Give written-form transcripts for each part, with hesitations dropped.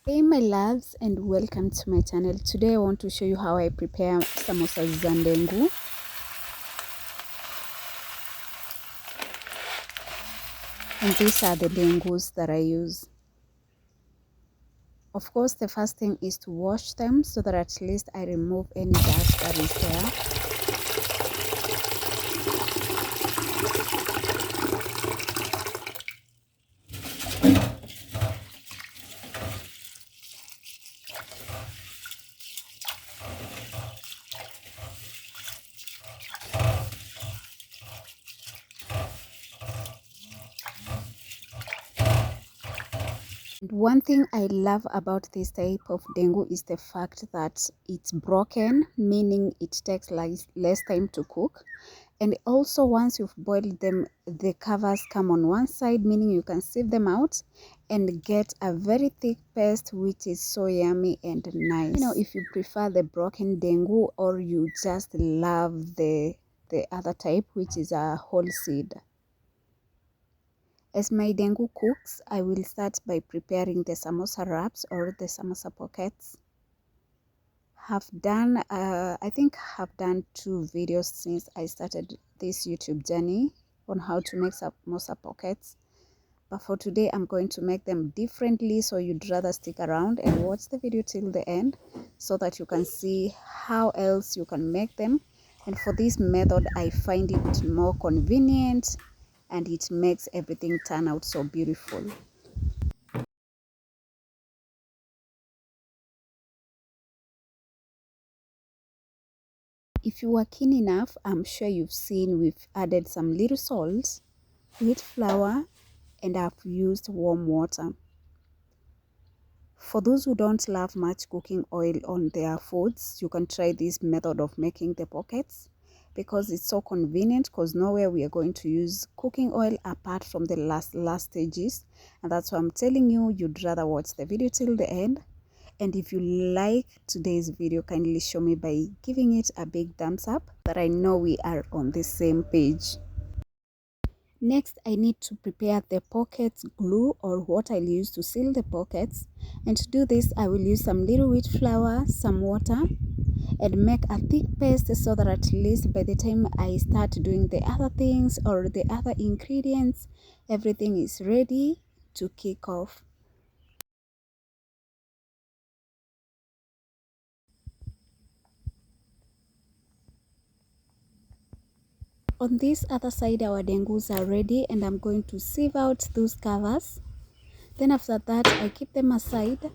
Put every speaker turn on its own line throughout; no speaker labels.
Hey my loves, and welcome to my channel. Today I want to show you how I prepare samosas and dengu. And these are the dengus that I use. Of course, the first thing is to wash them so that at least I remove any dust that is there. And one thing I love about this type of dengu is the fact that it's broken, meaning it takes less time to cook. And also once you've boiled them, the covers come on one side, meaning you can sieve them out and get a very thick paste, which is so yummy and nice. If you prefer the broken dengu or you just love the other type, which is a whole seed. As my dengu cooks, I will start by preparing the samosa wraps or the samosa pockets. I think have done 2 videos since I started this YouTube journey on how to make samosa pockets. But for today, I'm going to make them differently, so you'd rather stick around and watch the video till the end so that you can see how else you can make them. And for this method, I find it more convenient and it makes everything turn out so beautiful. If you were keen enough, I'm sure you've seen we've added some little salt, wheat flour, and I've used warm water. For those who don't love much cooking oil on their foods, you can try this method of making the pockets because it's so convenient, because nowhere we are going to use cooking oil apart from the last stages. And that's why I'm telling you, you'd rather watch the video till the end. And if you like today's video, kindly show me by giving it a big thumbs up, that I know we are on the same page. Next, I need to prepare the pockets glue, or what I'll use to seal the pockets. And to do this, I will use some little wheat flour, some water, and make a thick paste so that at least by the time I start doing the other things or the other ingredients, everything is ready to kick off. On this other side, our dengus are ready, and I'm going to sieve out those covers. Then after that, I keep them aside,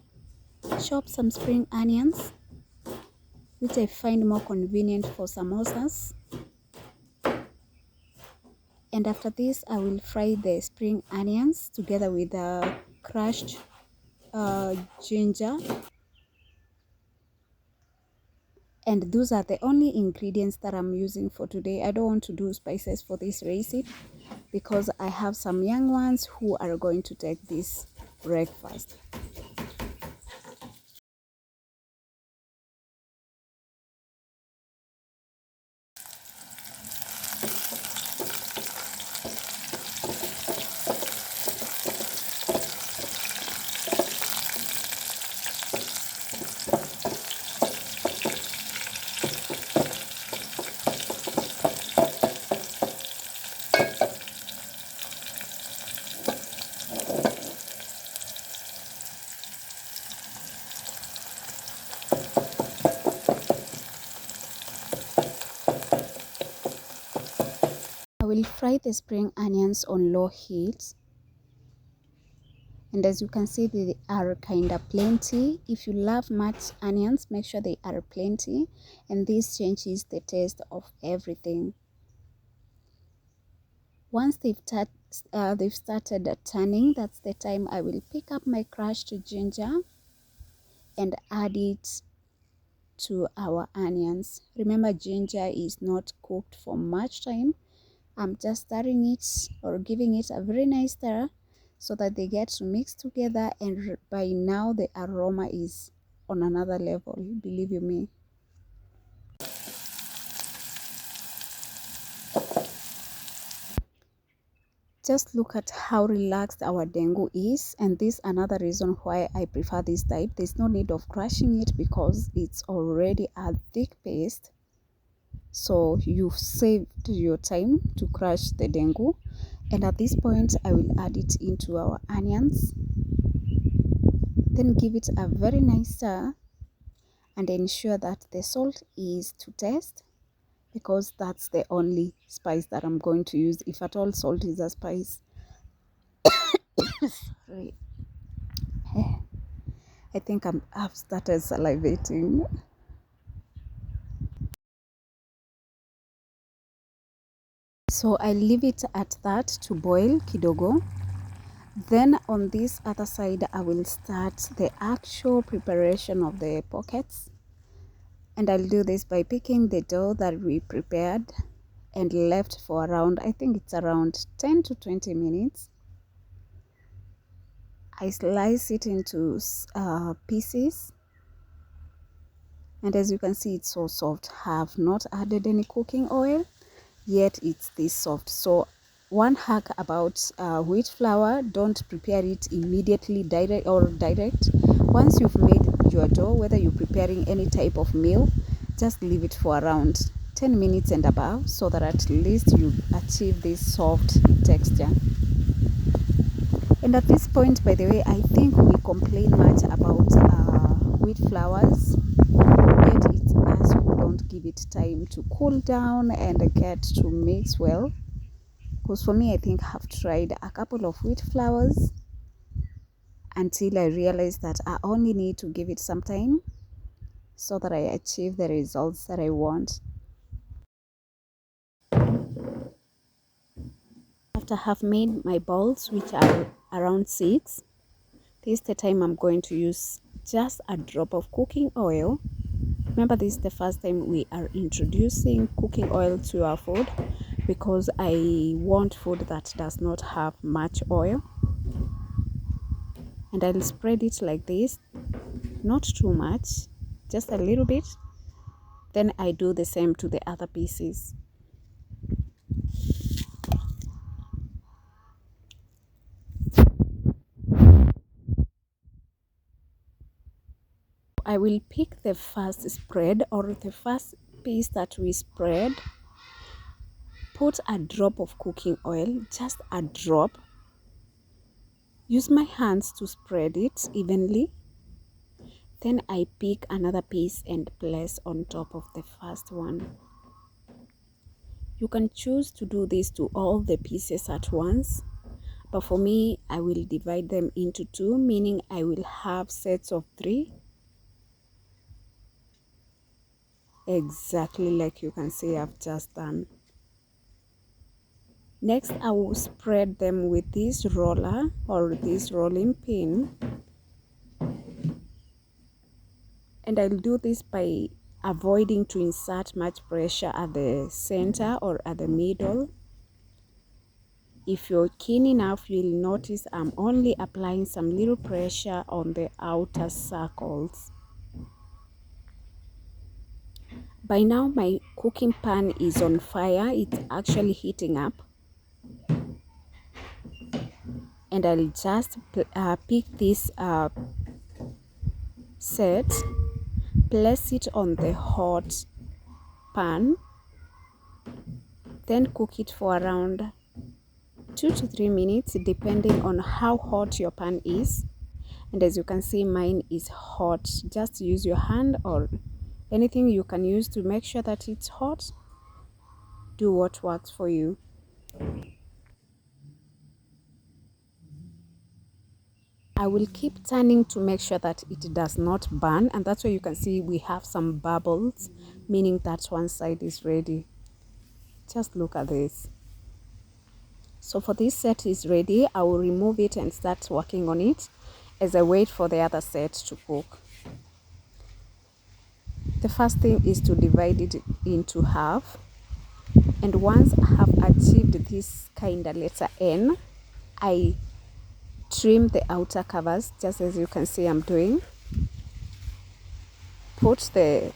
chop some spring onions, which I find more convenient for samosas. And after this, I will fry the spring onions together with the crushed ginger. And those are the only ingredients that I'm using for today. I don't want to do spices for this recipe because I have some young ones who are going to take this breakfast. I will fry the spring onions on low heat, and as you can see, they are kind of plenty. If you love much onions, make sure they are plenty, and this changes the taste of everything. Once they've started turning, that's the time I will pick up my crushed ginger and add it to our onions. Remember, ginger is not cooked for much time. I'm just stirring it or giving it a very nice stir so that they get to mix together, and by now the aroma is on another level, believe you me. Just look at how relaxed our dengu is, and this another reason why I prefer this type. There's no need of crushing it because it's already a thick paste, so you've saved your time to crush the dengu. And at this point I will add it into our onions, then give it a very nice stir and ensure that the salt is to taste, because that's the only spice that I'm going to use, if at all salt is a spice. Sorry. I think I've started salivating. So I leave it at that to boil kidogo. Then on this other side I will start the actual preparation of the pockets, and I'll do this by picking the dough that we prepared and left for around, I think it's around 10 to 20 minutes. I slice it into pieces, and as you can see it's so soft. I have not added any cooking oil, yet it's this soft. So one hack about wheat flour: don't prepare it immediately direct. Once you've made your dough, whether you're preparing any type of meal, just leave it for around 10 minutes and above, so that at least you achieve this soft texture. And at this point, by the way, I think we complain much about wheat flours, yet it's us who don't give it time to cool down and get to mix well. Because for me, I think I've tried a couple of wheat flours until I realized that I only need to give it some time so that I achieve the results that I want. After I have made my balls, which are around 6, this is the time I'm going to use just a drop of cooking oil. Remember, this is the first time we are introducing cooking oil to our food, because I want food that does not have much oil. And I'll spread it like this, not too much, just a little bit. Then I do the same to the other pieces. I will pick the first spread, or the first piece that we spread, put a drop of cooking oil, just a drop. Use my hands to spread it evenly. Then I pick another piece and place on top of the first one. You can choose to do this to all the pieces at once, but for me, I will divide them into 2, meaning I will have sets of 3. Exactly like you can see I've just done. Next, I will spread them with this roller or this rolling pin. And I'll do this by avoiding to insert much pressure at the center or at the middle. If you're keen enough, you'll notice I'm only applying some little pressure on the outer circles. By now, my cooking pan is on fire. It's actually heating up. And I'll just pick this set, place it on the hot pan, then cook it for around 2 to 3 minutes, depending on how hot your pan is. And as you can see, mine is hot. Just use your hand or anything you can use to make sure that it's hot. Do what works for you. I will keep turning to make sure that it does not burn, and that's why you can see we have some bubbles, meaning that one side is ready. Just look at this. So for this set is ready, I will remove it and start working on it as I wait for the other set to cook. The first thing is to divide it into half, and once I have achieved this kind of letter N, I trim the outer covers, just as you can see I'm doing. Put the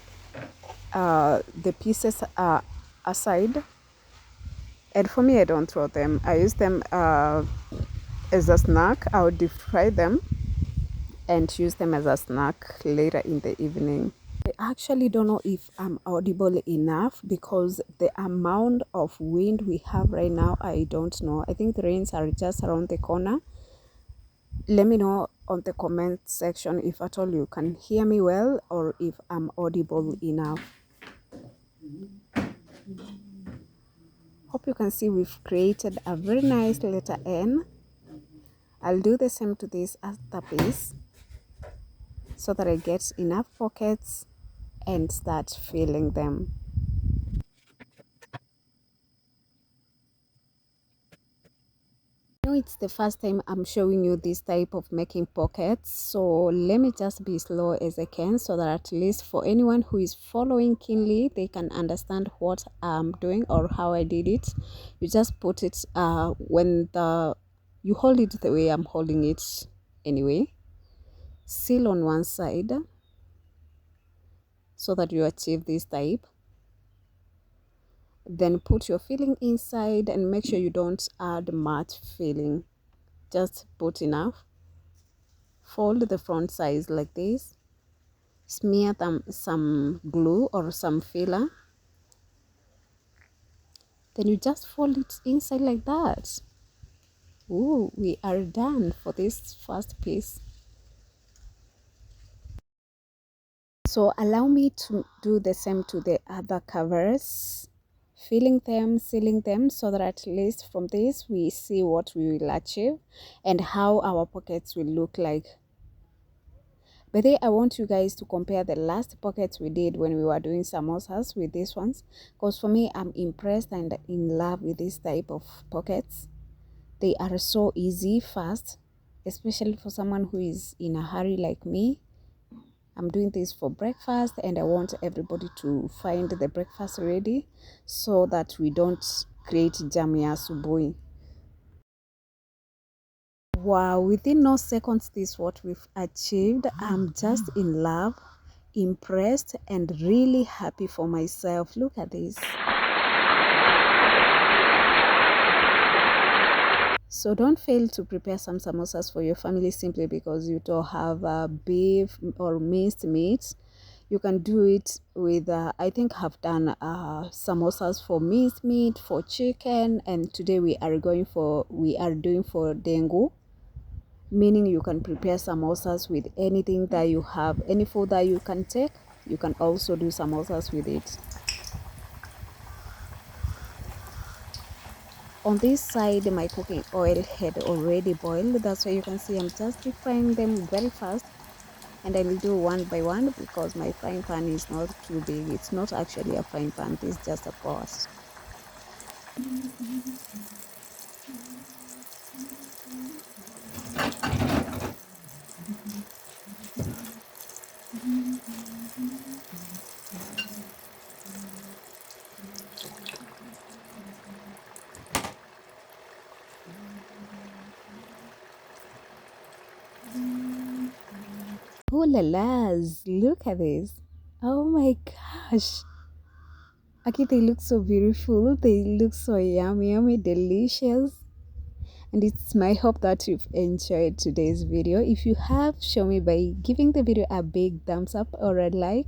pieces aside, And for me, I don't throw them. I use them as a snack. I would deep fry them and use them as a snack later in the evening. I actually don't know if I'm audible enough because the amount of wind we have right now, I don't know. I think the rains are just around the corner. Let me know on the comment section if at all you can hear me well or if I'm audible enough. Hope you can see we've created a very nice letter N. I'll do the same to this other piece so that I get enough pockets and start filling them. I know it's the first time I'm showing you this type of making pockets, so let me just be slow as I can so that at least for anyone who is following keenly, they can understand what I'm doing or how I did it. You just put it you hold it the way I'm holding it anyway. Seal on one side so that you achieve this type. Then put your filling inside and make sure you don't add much filling. Just put enough. Fold the front sides like this. Smear them some glue or some filler. Then you just fold it inside like that. Ooh, we are done for this first piece. So allow me to do the same to the other covers. Filling them, sealing them so that at least from this we see what we will achieve and how our pockets will look like. But then I want you guys to compare the last pockets we did when we were doing samosas with these ones, because for me, I'm impressed and in love with this type of pockets. They are so easy, fast, especially for someone who is in a hurry like me. I'm doing this for breakfast and I want everybody to find the breakfast ready so that we don't create jamia subui. Wow, within no seconds, this is what we've achieved. I'm just in love, impressed, and really happy for myself. Look at this. So don't fail to prepare some samosas for your family simply because you don't have beef or minced meat. You can do it with, I think I've done samosas for minced meat, for chicken, and today we are doing for dengu. Meaning you can prepare samosas with anything that you have, any food that you can take, you can also do samosas with it. On this side, my cooking oil had already boiled. That's why you can see I'm just frying them very fast. And I will do one by one because my frying pan is not too big. It's not actually a frying pan, it's just a pot. Oh la las, look at this. Oh my gosh. Okay, they look so beautiful. They look so yummy, delicious. And it's my hope that you've enjoyed today's video. If you have, show me by giving the video a big thumbs up or a like.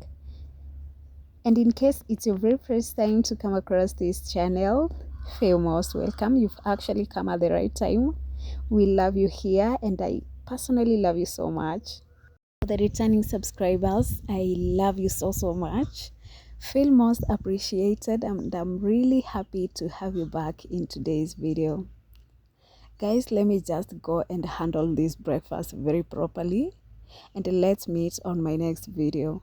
And in case it's your very first time to come across this channel, feel most welcome. You've actually come at the right time. We love you here and I personally love you so much. For the returning subscribers, I love you so much. Feel most appreciated and I'm really happy to have you back in today's video. Guys, let me just go and handle this breakfast very properly and let's meet on my next video.